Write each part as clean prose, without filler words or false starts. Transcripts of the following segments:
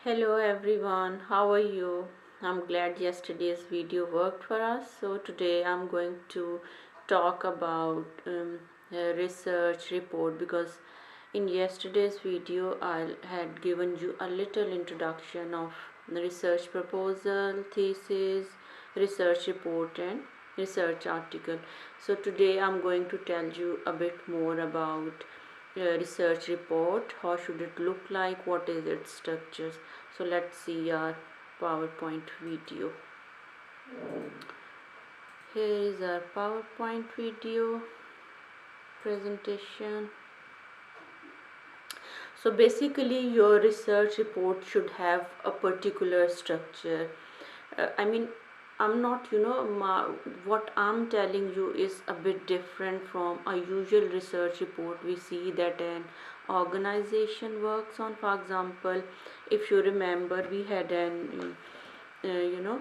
Hello everyone, how are you? I'm glad yesterday's video worked for us. So today I'm going to talk about a research report because in yesterday's video I had given you a little introduction of the research proposal, thesis, research report and research article. So today I'm going to tell you a bit more about research report, how should it look like, what is its structures. So let's see our PowerPoint video. Here is our PowerPoint video presentation. So basically your research report should have a particular structure. I mean, I'm not, what I'm telling you is a bit different from a usual research report we see that an organization works on. For example, if you remember, we had uh, you know,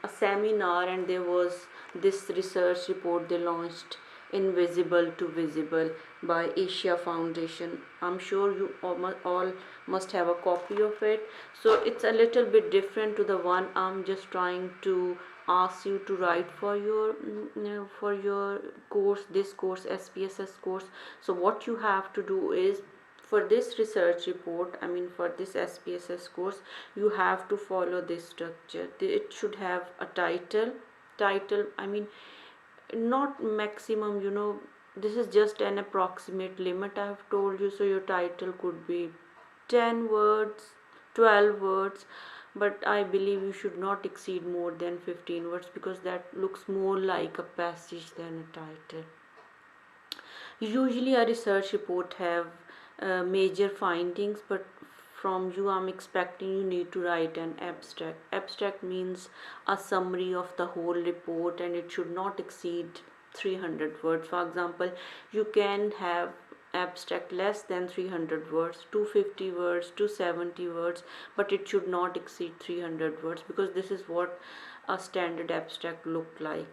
a seminar, and there was this research report they launched, Invisible to Visible by Asia Foundation. I'm sure you all must have a copy of it. So it's a little bit different to the one I'm just trying to ask you to write for your for your course, this course, SPSS course. So what you have to do is, for this research report, I mean for this SPSS course, you have to follow this structure. It should have a title, I mean, not maximum, this is just an approximate limit I have told you. So your title could be 10 words, 12 words, but I believe you should not exceed more than 15 words because that looks more like a passage than a title. Usually a research report have major findings, but from you I'm expecting you need to write an abstract. Abstract means a summary of the whole report, and it should not exceed 300 words. For example, you can have abstract less than 300 words, 250 words, 270 words, but it should not exceed 300 words because this is what a standard abstract look like.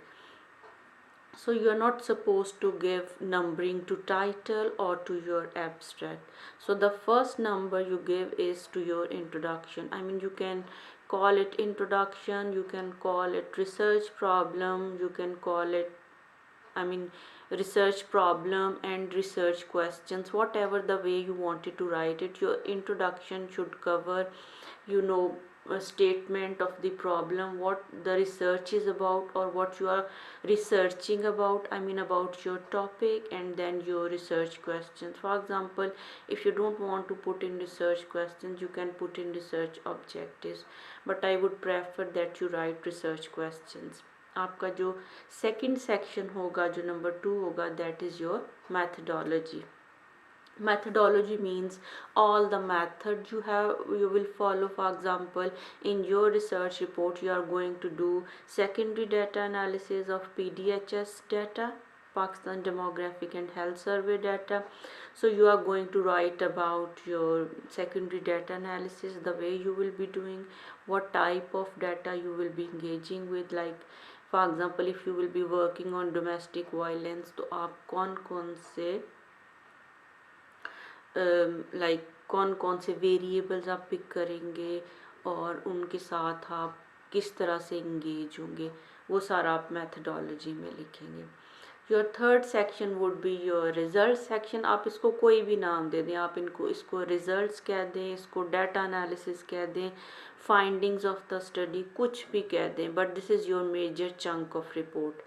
So you are not supposed to give numbering to title or to your abstract. So the first number you give is to your introduction. I mean, you can call it introduction, you can call it research problem, you can call it, I mean, research problem and research questions, whatever the way you wanted to write it. Your introduction should cover, you know, a statement of the problem, what the research is about or what you are researching about, I mean about your topic, and then your research questions. For example, if you don't want to put in research questions, you can put in research objectives, but I would prefer that you write research questions. आपका जो second section होगा, जो number 2 होगा, that is your methodology. Methodology means all the method you will follow. For example, in your research report you are going to do secondary data analysis of PDHS data, Pakistan Demographic and Health Survey data. So you are going to write about your secondary data analysis, the way you will be doing, what type of data you will be engaging with. Like for example, if you will be working on domestic violence, तो आप कौन कौन से like कौन कौन से variables आप pick करेंगे और उनके साथ आप किस तरह से इंगेज होंगे, वो सारा आप मैथडोलॉजी में लिखेंगे. Your third section would be your result section. आप इसको कोई भी नाम दे दें, आप इसको रिजल्ट्स कह दें, इसको डाटा एनालिसिस कह दें, फाइंडिंग्स ऑफ द स्टडी, कुछ भी कह दें, but this is your major chunk of report.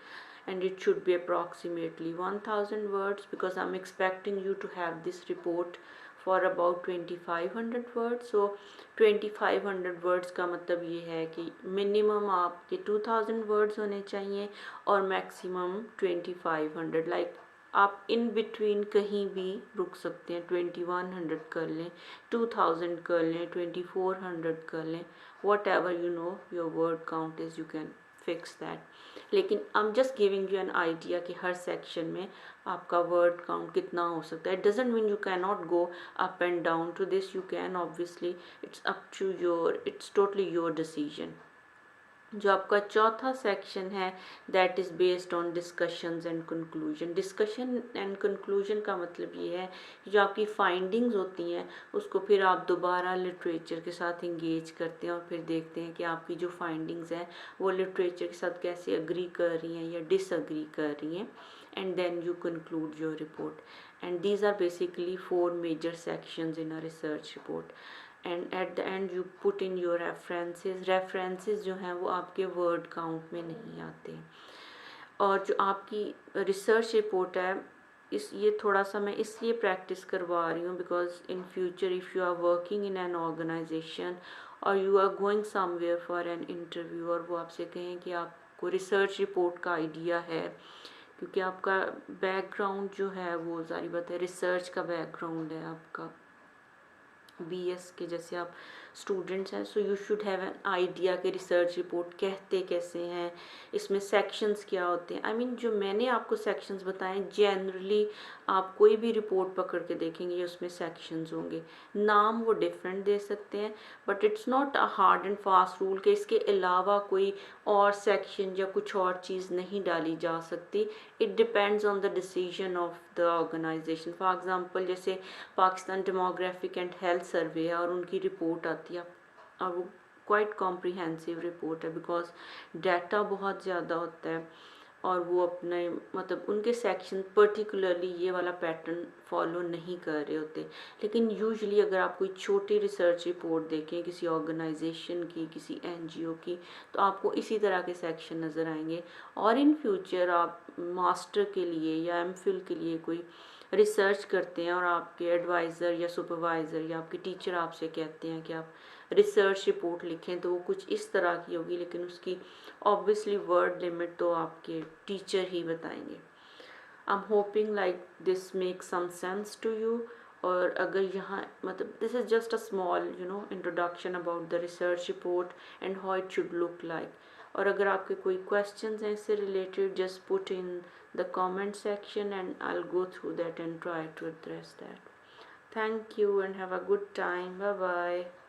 And it should be approximately 1000 words because I'm expecting you to have this report for about 2500 words. So 2500 words का मतलब ये है कि minimum आपके 2000 words होने चाहिए और maximum 2500. like आप in between कहीं भी रुक सकते हैं, 2100 कर लें, 2000 कर लें, 2400 कर लें, whatever you know your word count is, you can fix that. लेकिन I am just giving you an idea कि हर सेक्शन में आपका वर्ड काउंट कितना हो सकता है. It doesn't mean you can not go up and down to this. You can obviously, it's up to your, it's totally your decision. जो आपका चौथा सेक्शन है that is based on discussions and conclusion. Discussion and conclusion का मतलब ये है कि जो आपकी फाइंडिंग्स होती हैं उसको फिर आप दोबारा लिटरेचर के साथ इंगेज करते हैं और फिर देखते हैं कि आपकी जो फाइंडिंग्स हैं वो लिटरेचर के साथ कैसे अग्री कर रही हैं या डिसअग्री कर रही हैं, and then you conclude your report. And these are basically four major sections in a research report. And at the end you put in your references जो हैं वो आपके word count में नहीं आते। और जो आपकी रिसर्च रिपोर्ट है इस ये थोड़ा सा मैं इसलिए प्रैक्टिस करवा रही हूँ because in future if you are working in an organisation or you are going somewhere for an interview और वो आपसे कहें कि आपको रिसर्च रिपोर्ट का आइडिया है, क्योंकि आपका बैकग्राउंड जो है वो ज़ाहिर बात है रिसर्च का बैकग्राउंड है आपका, बीएस के जैसे आप स्टूडेंट्स हैं, so you should have an idea कि रिसर्च रिपोर्ट कहते कैसे हैं, इसमें सेक्शंस क्या होते हैं। आई मीन जो मैंने आपको सेक्शंस बताए जनरली आप कोई भी रिपोर्ट पकड़ के देखेंगे उसमें सेक्शंस होंगे, नाम वो डिफरेंट दे सकते हैं but it's not a hard and fast rule कि इसके अलावा कोई और सेक्शन या कुछ और चीज़ नहीं डाली जा सकती। It depends on the decision of the organisation. For example जैसे Pakistan demographic and health survey है और उनकी रिपोर्ट आती है और वो क्वाइट कॉम्प्रिहेंसिव रिपोर्ट है बिकॉज डाटा बहुत ज़्यादा होता है और वो अपने मतलब उनके सेक्शन पर्टिकुलरली ये वाला पैटर्न फॉलो नहीं कर रहे होते। लेकिन यूजुअली अगर आप कोई छोटी रिसर्च रिपोर्ट देखें किसी ऑर्गेनाइजेशन की, किसी एनजीओ की, तो आपको इसी तरह के सेक्शन नज़र आएंगे। और इन फ्यूचर आप मास्टर के लिए या एमफिल के लिए कोई रिसर्च करते हैं और आपके एडवाइज़र या सुपरवाइज़र या आपके टीचर आपसे कहते हैं कि आप रिसर्च रिपोर्ट लिखें, तो वो कुछ इस तरह की होगी, लेकिन उसकी ऑब्वियसली वर्ड लिमिट तो आपके टीचर ही बताएंगे। I am hoping like this make some sense to you. और अगर यहाँ मतलब this is just a small introduction about the research report and how it should look like. और अगर आपके कोई क्वेश्चंस हैं इससे related just put in the comment section and I'll go through that and try to address that. Thank you and have a good time. Bye bye.